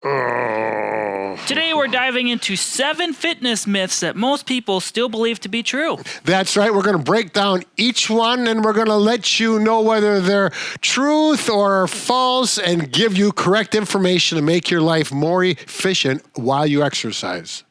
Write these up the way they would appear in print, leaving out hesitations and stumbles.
Today we're diving into 7 fitness myths that most people still believe to be true. That's right. We're going to break down each one, and we're going to let you know whether they're truth or false and give you correct information to make your life more efficient while you exercise.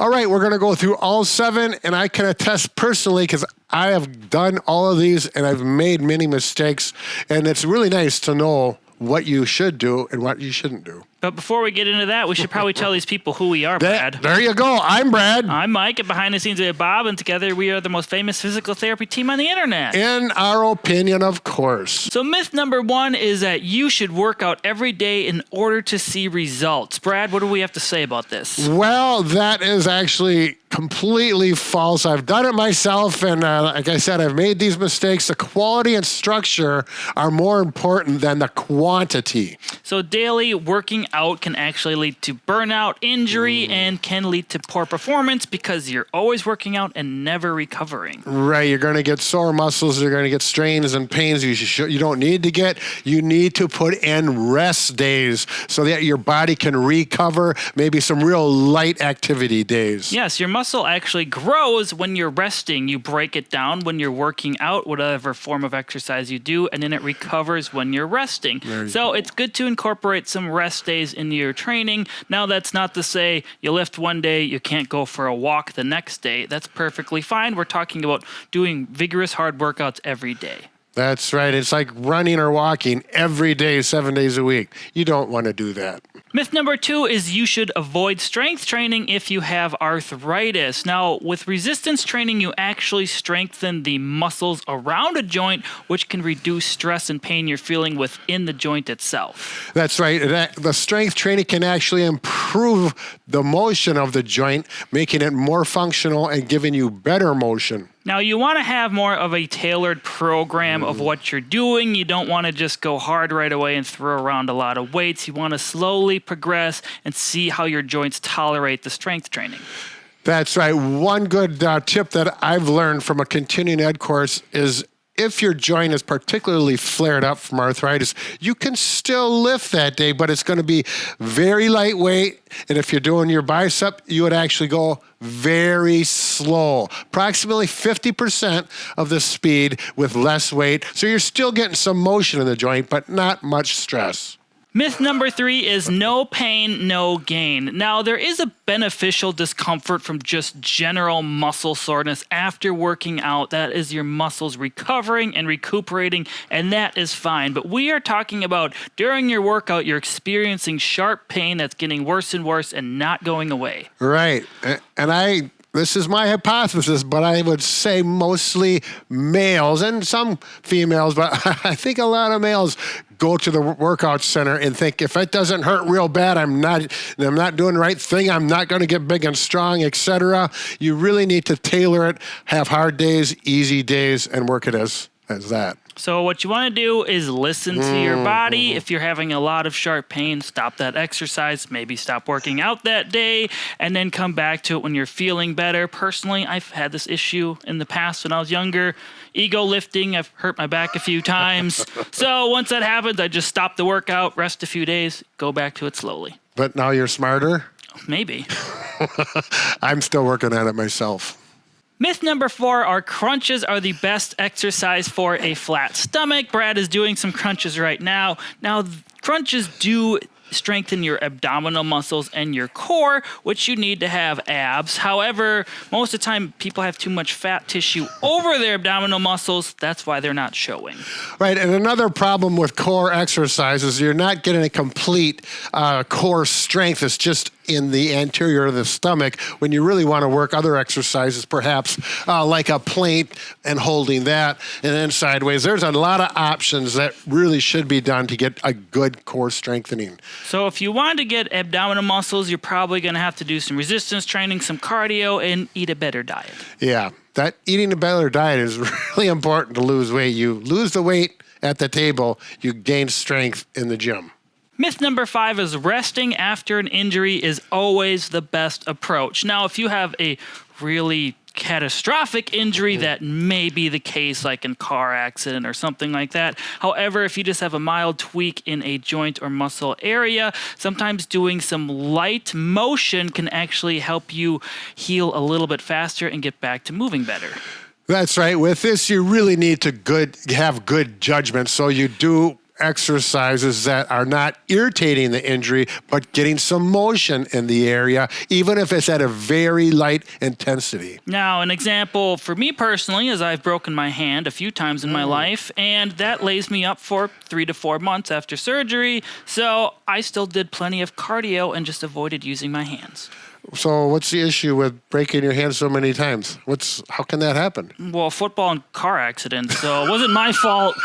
All right, we're going to go through all 7, and I can attest personally because I have done all of these and I've made many mistakes, and it's really nice to know what you should do and what you shouldn't do. But before we get into that, we should probably tell these people who we are, Brad. There you go. I'm Brad. I'm Mike, and behind the scenes we have Bob, and together we are the most famous physical therapy team on the internet. In our opinion, of course. So myth number 1 is that you should work out every day in order to see results. Brad, what do we have to say about this? Well, that is actually completely false. I've done it myself, and like I said, I've made these mistakes. The quality and structure are more important than the quantity. So daily working out can actually lead to burnout, injury, and can lead to poor performance because you're always working out and never recovering. Right. You're going to get sore muscles. You're going to get strains and pains you don't need to get. You need to put in rest days so that your body can recover, maybe some real light activity days. Yes, your muscle actually grows when you're resting. You break it down when you're working out, whatever form of exercise you do, and then it recovers when you're resting. So it's good to incorporate some rest days into your training. Now, that's not to say you lift one day, you can't go for a walk the next day. That's perfectly fine. We're talking about doing vigorous, hard workouts every day. That's right. It's like running or walking every day, 7 days a week. You don't want to do that. Myth number 2 is you should avoid strength training if you have arthritis. Now, with resistance training, you actually strengthen the muscles around a joint, which can reduce stress and pain you're feeling within the joint itself. That's right. The strength training can actually improve the motion of the joint, making it more functional and giving you better motion. Now, you want to have more of a tailored program of what you're doing. You don't want to just go hard right away and throw around a lot of weights. You want to slowly progress and see how your joints tolerate the strength training. That's right. One good tip that I've learned from a continuing ed course is if your joint is particularly flared up from arthritis, you can still lift that day, but it's going to be very lightweight. And if you're doing your bicep, you would actually go very slow, approximately 50% of the speed with less weight. So you're still getting some motion in the joint, but not much stress. Myth number 3 is no pain, no gain. Now, there is a beneficial discomfort from just general muscle soreness after working out. That is your muscles recovering and recuperating, and that is fine. But we are talking about during your workout, you're experiencing sharp pain that's getting worse and worse and not going away. Right. And this is my hypothesis, but I would say mostly males and some females, but I think a lot of males go to the workout center and think if it doesn't hurt real bad, I'm not doing the right thing. I'm not going to get big and strong, etc. You really need to tailor it, have hard days, easy days, and work it as that. So what you want to do is listen to your body. If you're having a lot of sharp pain, stop that exercise, maybe stop working out that day, and then come back to it when you're feeling better. Personally, I've had this issue in the past when I was younger. Ego lifting, I've hurt my back a few times. So once that happens, I just stop the workout, rest a few days, go back to it slowly. But now you're smarter? Maybe. I'm still working on it myself. Myth number 4 are crunches are the best exercise for a flat stomach. Brad is doing some crunches right now. Now, crunches do strengthen your abdominal muscles and your core, which you need to have abs. However, most of the time, people have too much fat tissue over their abdominal muscles. That's why they're not showing. Right, and another problem with core exercise is you're not getting a complete core strength. It's just in the anterior of the stomach when you really want to work other exercises, perhaps like a plank and holding that and then sideways. There's a lot of options that really should be done to get a good core strengthening. So if you want to get abdominal muscles, you're probably going to have to do some resistance training, some cardio, and eat a better diet. Yeah, that eating a better diet is really important to lose weight. You lose the weight at the table, you gain strength in the gym. Myth number 5 is resting after an injury is always the best approach. Now, if you have a really catastrophic injury, that may be the case, like in car accident or something like that. However, if you just have a mild tweak in a joint or muscle area, sometimes doing some light motion can actually help you heal a little bit faster and get back to moving better. That's right. With this, you really need to have good judgment. So you do exercises that are not irritating the injury, but getting some motion in the area, even if it's at a very light intensity. Now, an example for me personally is I've broken my hand a few times in my life, and that lays me up for 3 to 4 months after surgery. So I still did plenty of cardio and just avoided using my hands. So what's the issue with breaking your hand so many times? How can that happen? Well, football and car accidents, so it wasn't my fault.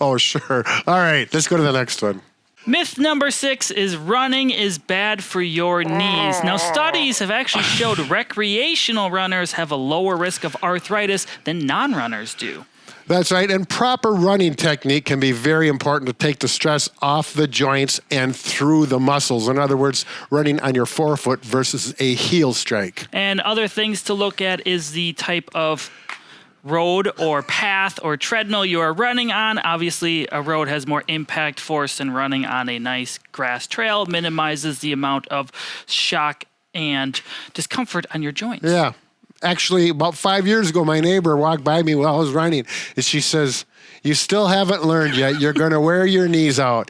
Oh, sure. All right, let's go to the next one. Myth number 6 is running is bad for your knees. Now, studies have actually showed recreational runners have a lower risk of arthritis than non-runners do. That's right. And proper running technique can be very important to take the stress off the joints and through the muscles. In other words, running on your forefoot versus a heel strike. And other things to look at is the type of road or path or treadmill you are running on. Obviously, a road has more impact force than running on a nice grass trail. Minimizes the amount of shock and discomfort on your joints. Yeah. Actually, about 5 years ago, my neighbor walked by me while I was running, and she says, "You still haven't learned yet. You're going to wear your knees out."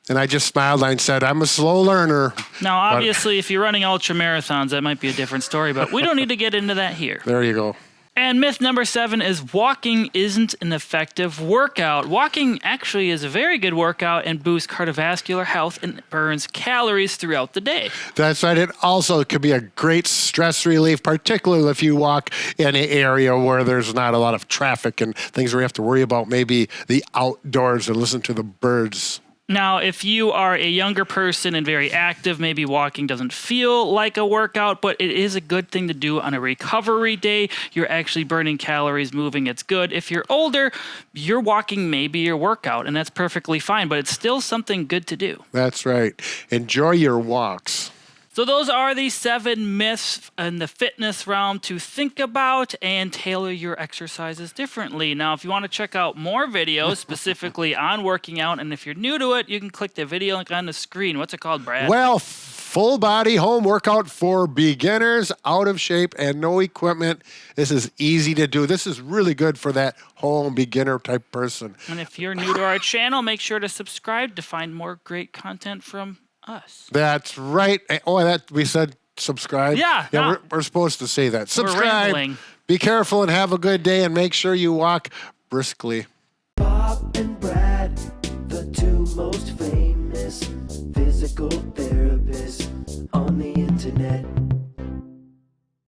And I just smiled and said, "I'm a slow learner." Now, obviously, if you're running ultra marathons, that might be a different story, but we don't need to get into that here. There you go. And myth number 7 is walking isn't an effective workout. Walking actually is a very good workout and boosts cardiovascular health and burns calories throughout the day. That's right. It also can be a great stress relief, particularly if you walk in an area where there's not a lot of traffic and things where you have to worry about maybe the outdoors and listen to the birds. Now, if you are a younger person and very active, maybe walking doesn't feel like a workout, but it is a good thing to do on a recovery day. You're actually burning calories, moving. It's good. If you're older, your walking may be your workout, and that's perfectly fine, but it's still something good to do. That's right. Enjoy your walks. So those are the 7 myths in the fitness realm to think about and tailor your exercises differently. Now, if you want to check out more videos specifically on working out, and if you're new to it, you can click the video link on the screen. What's it called, Brad? Well, full body home workout for beginners, out of shape, and no equipment. This is easy to do. This is really good for that home beginner type person. And if you're new to our channel, make sure to subscribe to find more great content from us. That's right. Oh, that we said subscribe. Yeah. No. We're supposed to say that. We're Subscribe. rambling. Be careful and have a good day, and make sure you walk briskly. Bob and Brad, the 2 most famous physical therapists on the